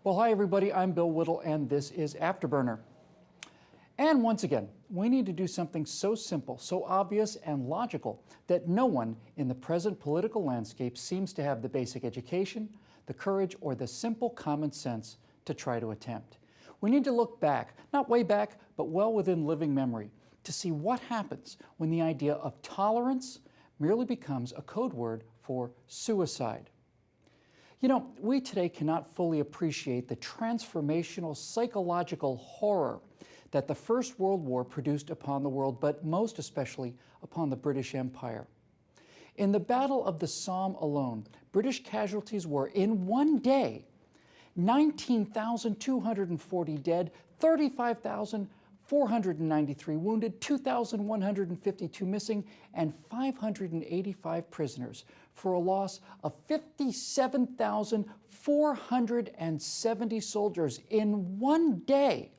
Well, hi everybody, I'm Bill Whittle and this is Afterburner. And once again, we need to do something so simple, so obvious and logical that no one in the present political landscape seems to have the basic education, the courage, or the simple common sense to try to attempt. We need to look back, not way back, but well within living memory, to see what happens when the idea of tolerance merely becomes a code word for suicide. You know, we today cannot fully appreciate the transformational psychological horror that the First World War produced upon the world, but most especially upon the British Empire. In the Battle of the Somme alone, British casualties were, in one day, 19,240 dead, 35,493 wounded, 2,152 missing, and 585 prisoners, for a loss of 57,470 soldiers in one day.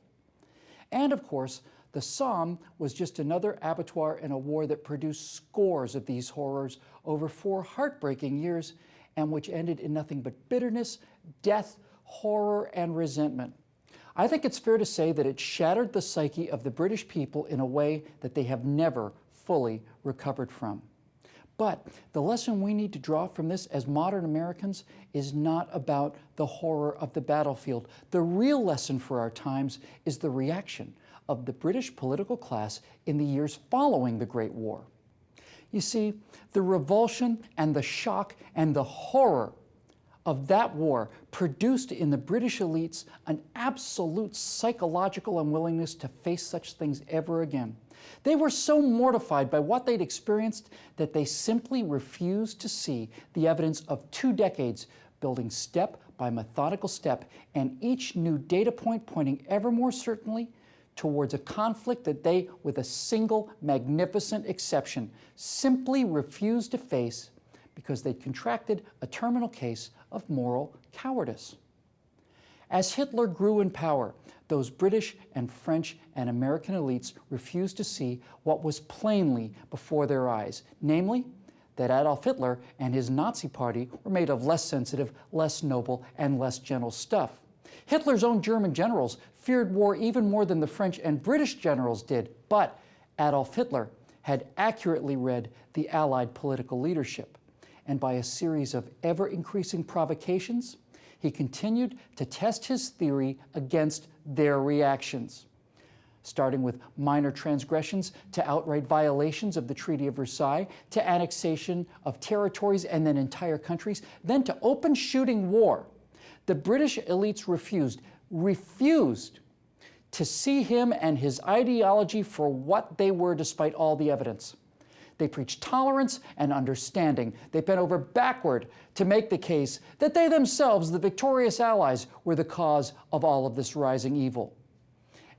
And of course, the Somme was just another abattoir in a war that produced scores of these horrors over 4 heartbreaking years, and which ended in nothing but bitterness, death, horror, and resentment. I think it's fair to say that it shattered the psyche of the British people in a way that they have never fully recovered from. But the lesson we need to draw from this as modern Americans is not about the horror of the battlefield. The real lesson for our times is the reaction of the British political class in the years following the Great War. You see, the revulsion and the shock and the horror of that war produced in the British elites an absolute psychological unwillingness to face such things ever again. They were so mortified by what they'd experienced that they simply refused to see the evidence of 2 decades building step by methodical step, and each new data point pointing ever more certainly towards a conflict that they, with a single magnificent exception, simply refused to face because they'd contracted a terminal case of moral cowardice. As Hitler grew in power, those British and French and American elites refused to see what was plainly before their eyes, namely, that Adolf Hitler and his Nazi party were made of less sensitive, less noble, and less gentle stuff. Hitler's own German generals feared war even more than the French and British generals did, but Adolf Hitler had accurately read the Allied political leadership, and by a series of ever-increasing provocations, he continued to test his theory against their reactions, starting with minor transgressions to outright violations of the Treaty of Versailles, to annexation of territories and then entire countries, then to open shooting war. The British elites refused to see him and his ideology for what they were despite all the evidence. They preached tolerance and understanding. They bent over backward to make the case that they themselves, the victorious allies, were the cause of all of this rising evil.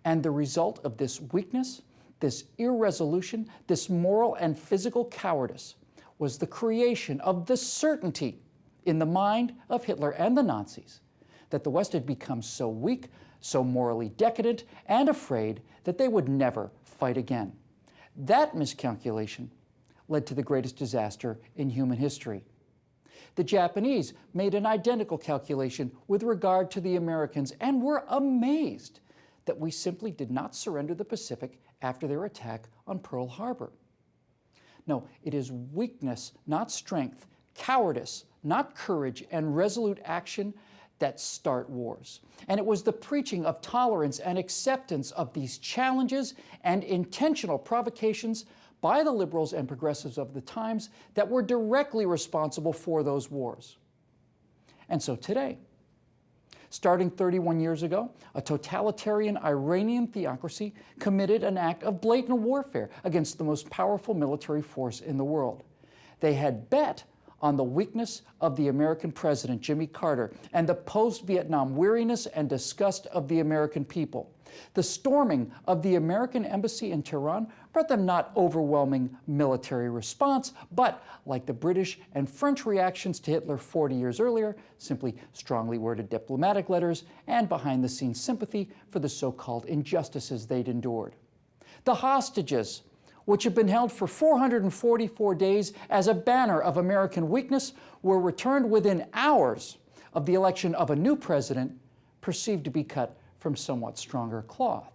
And the result of this weakness, this irresolution, this moral and physical cowardice was the creation of the certainty in the mind of Hitler and the Nazis that the West had become so weak, so morally decadent, and afraid that they would never fight again. That miscalculation led to the greatest disaster in human history. The Japanese made an identical calculation with regard to the Americans and were amazed that we simply did not surrender the Pacific after their attack on Pearl Harbor. No, it is weakness, not strength, cowardice, not courage, and resolute action that start wars. And it was the preaching of tolerance and acceptance of these challenges and intentional provocations by the liberals and progressives of the times that were directly responsible for those wars. And so today, starting 31 years ago, a totalitarian Iranian theocracy committed an act of blatant warfare against the most powerful military force in the world. They had bet on the weakness of the American president, Jimmy Carter, and the post-Vietnam weariness and disgust of the American people. The storming of the American embassy in Tehran brought them not overwhelming military response, but, like the British and French reactions to Hitler 40 years earlier, simply strongly worded diplomatic letters and behind-the-scenes sympathy for the so-called injustices they'd endured. The hostages, which had been held for 444 days as a banner of American weakness, were returned within hours of the election of a new president, perceived to be cut from somewhat stronger cloth.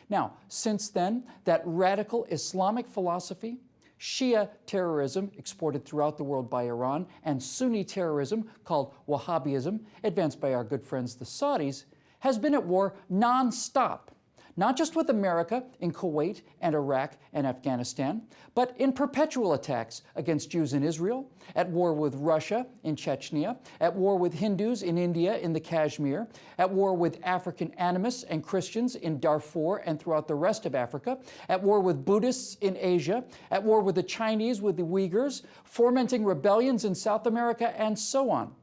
Now, since then, that radical Islamic philosophy, Shia terrorism exported throughout the world by Iran, and Sunni terrorism called Wahhabism, advanced by our good friends the Saudis, has been at war non-stop, not just with America in Kuwait and Iraq and Afghanistan, but in perpetual attacks against Jews in Israel, at war with Russia in Chechnya, at war with Hindus in India in the Kashmir, at war with African animists and Christians in Darfur and throughout the rest of Africa, at war with Buddhists in Asia, at war with the Chinese with the Uyghurs, fomenting rebellions in South America, and so on.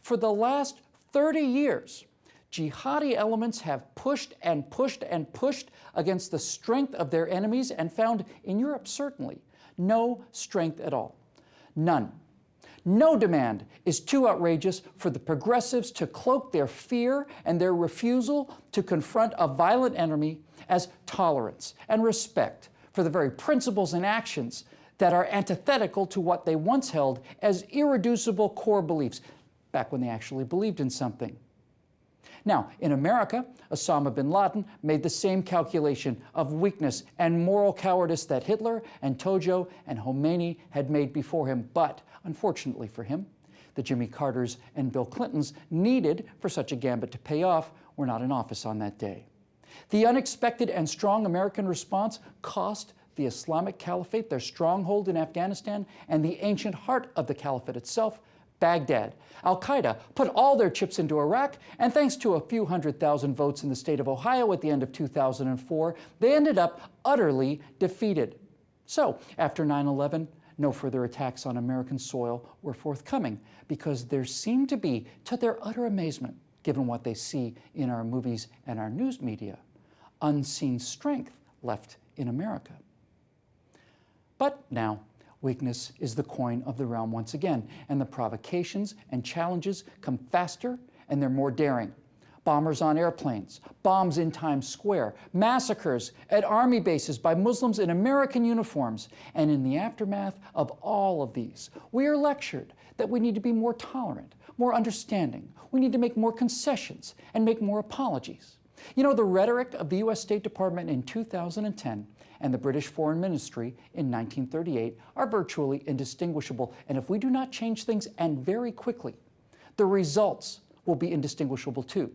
For the last 30 years, jihadi elements have pushed and pushed and pushed against the strength of their enemies and found, in Europe certainly, no strength at all. None. No demand is too outrageous for the progressives to cloak their fear and their refusal to confront a violent enemy as tolerance and respect for the very principles and actions that are antithetical to what they once held as irreducible core beliefs, back when they actually believed in something. Now, in America, Osama bin Laden made the same calculation of weakness and moral cowardice that Hitler and Tojo and Khomeini had made before him. But, unfortunately for him, the Jimmy Carters and Bill Clintons needed for such a gambit to pay off were not in office on that day. The unexpected and strong American response cost the Islamic Caliphate their stronghold in Afghanistan and the ancient heart of the Caliphate itself, Baghdad. Al-Qaeda put all their chips into Iraq, and thanks to a few 100,000 votes in the state of Ohio at the end of 2004, they ended up utterly defeated. So, after 9/11, no further attacks on American soil were forthcoming because there seemed to be, to their utter amazement, given what they see in our movies and our news media, unseen strength left in America. But now, weakness is the coin of the realm once again, and the provocations and challenges come faster and they're more daring. Bombers on airplanes, bombs in Times Square, massacres at army bases by Muslims in American uniforms. And in the aftermath of all of these, we are lectured that we need to be more tolerant, more understanding. We need to make more concessions and make more apologies. You know, the rhetoric of the U.S. State Department in 2010 and the British Foreign Ministry in 1938 are virtually indistinguishable. And if we do not change things, and very quickly, the results will be indistinguishable too.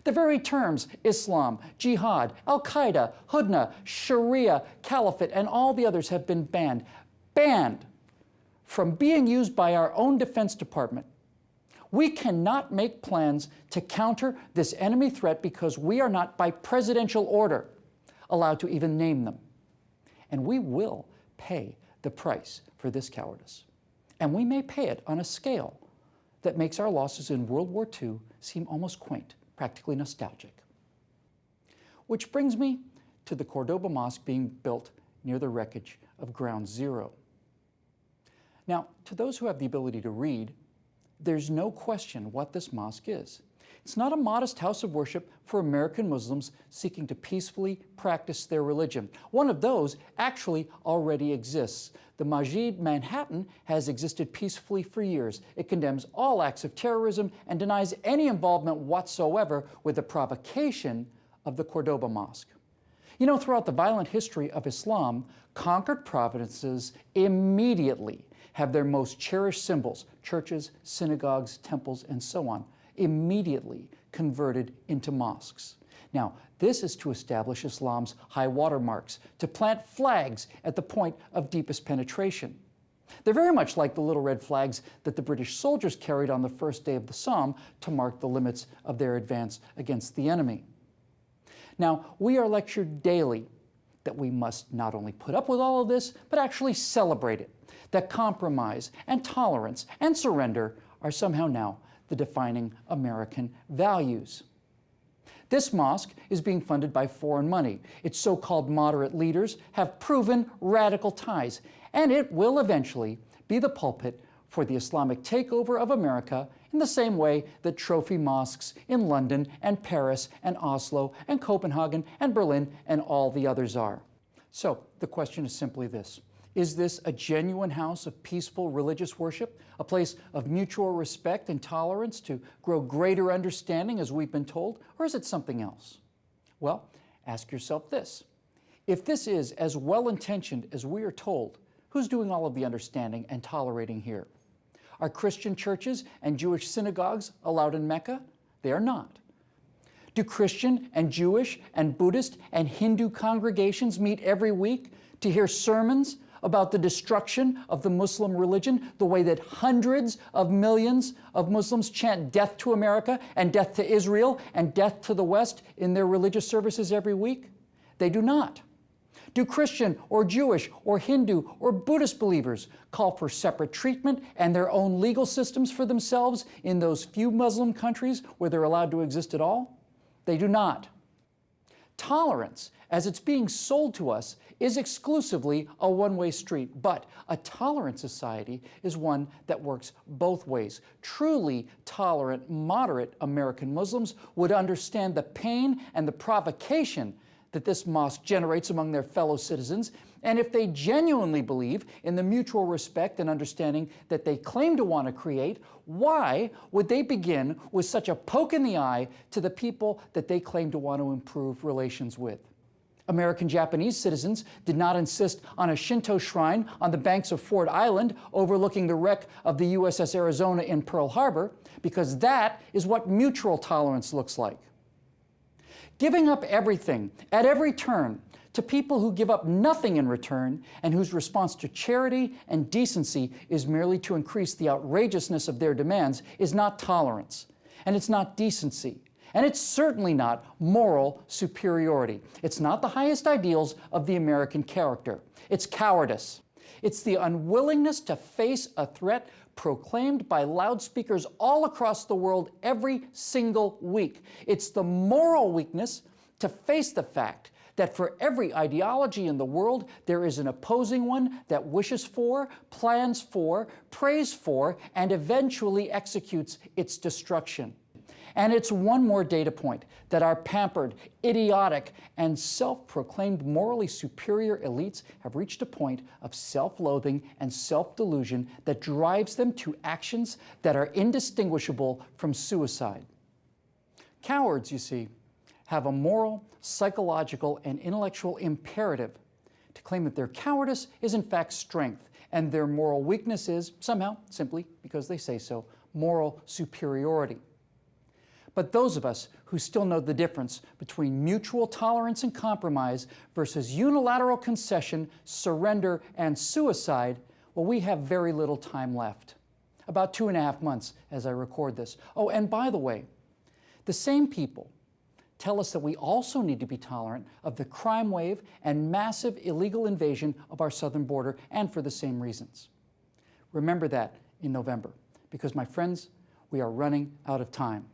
The very terms Islam, Jihad, Al-Qaeda, Hudna, Sharia, Caliphate, and all the others have been banned from being used by our own Defense Department. We cannot make plans to counter this enemy threat because we are not, by presidential order, allowed to even name them. And we will pay the price for this cowardice. And we may pay it on a scale that makes our losses in World War II seem almost quaint, practically nostalgic. Which brings me to the Cordoba Mosque being built near the wreckage of Ground Zero. Now, to those who have the ability to read, there's no question what this mosque is. It's not a modest house of worship for American Muslims seeking to peacefully practice their religion. One of those actually already exists. The Masjid Manhattan has existed peacefully for years. It condemns all acts of terrorism and denies any involvement whatsoever with the provocation of the Cordoba Mosque. You know, throughout the violent history of Islam, conquered provinces immediately have their most cherished symbols, churches, synagogues, temples, and so on, immediately converted into mosques. Now, this is to establish Islam's high water marks, to plant flags at the point of deepest penetration. They're very much like the little red flags that the British soldiers carried on the first day of the Somme to mark the limits of their advance against the enemy. Now, we are lectured daily that we must not only put up with all of this, but actually celebrate it, that compromise and tolerance and surrender are somehow now the defining American values. This mosque is being funded by foreign money. Its so-called moderate leaders have proven radical ties, and it will eventually be the pulpit for the Islamic takeover of America in the same way that trophy mosques in London and Paris and Oslo and Copenhagen and Berlin and all the others are. So the question is simply this: Is this a genuine house of peaceful religious worship, a place of mutual respect and tolerance to grow greater understanding, as we've been told, or is it something else? Well, ask yourself this. If this is as well-intentioned as we are told, who's doing all of the understanding and tolerating here? Are Christian churches and Jewish synagogues allowed in Mecca? They are not. Do Christian and Jewish and Buddhist and Hindu congregations meet every week to hear sermons about the destruction of the Muslim religion, the way that hundreds of millions of Muslims chant death to America and death to Israel and death to the West in their religious services every week? They do not. Do Christian or Jewish or Hindu or Buddhist believers call for separate treatment and their own legal systems for themselves in those few Muslim countries where they're allowed to exist at all? They do not. Tolerance, as it's being sold to us, is exclusively a one-way street, but a tolerant society is one that works both ways. Truly tolerant, moderate American Muslims would understand the pain and the provocation that this mosque generates among their fellow citizens, and if they genuinely believe in the mutual respect and understanding that they claim to want to create, why would they begin with such a poke in the eye to the people that they claim to want to improve relations with? American Japanese citizens did not insist on a Shinto shrine on the banks of Ford Island overlooking the wreck of the USS Arizona in Pearl Harbor, because that is what mutual tolerance looks like. Giving up everything at every turn to people who give up nothing in return and whose response to charity and decency is merely to increase the outrageousness of their demands is not tolerance, and it's not decency, and it's certainly not moral superiority. It's not the highest ideals of the American character. It's cowardice. It's the unwillingness to face a threat proclaimed by loudspeakers all across the world every single week. It's the moral weakness to face the fact that for every ideology in the world, there is an opposing one that wishes for, plans for, prays for, and eventually executes its destruction. And it's one more data point that our pampered, idiotic, and self-proclaimed morally superior elites have reached a point of self-loathing and self-delusion that drives them to actions that are indistinguishable from suicide. Cowards, you see, have a moral, psychological, and intellectual imperative to claim that their cowardice is in fact strength, and their moral weakness is, somehow, simply because they say so, moral superiority. But those of us who still know the difference between mutual tolerance and compromise versus unilateral concession, surrender, and suicide, well, we have very little time left. About 2.5 months as I record this. Oh, and by the way, the same people tell us that we also need to be tolerant of the crime wave and massive illegal invasion of our southern border, and for the same reasons. Remember that in November, because my friends, we are running out of time.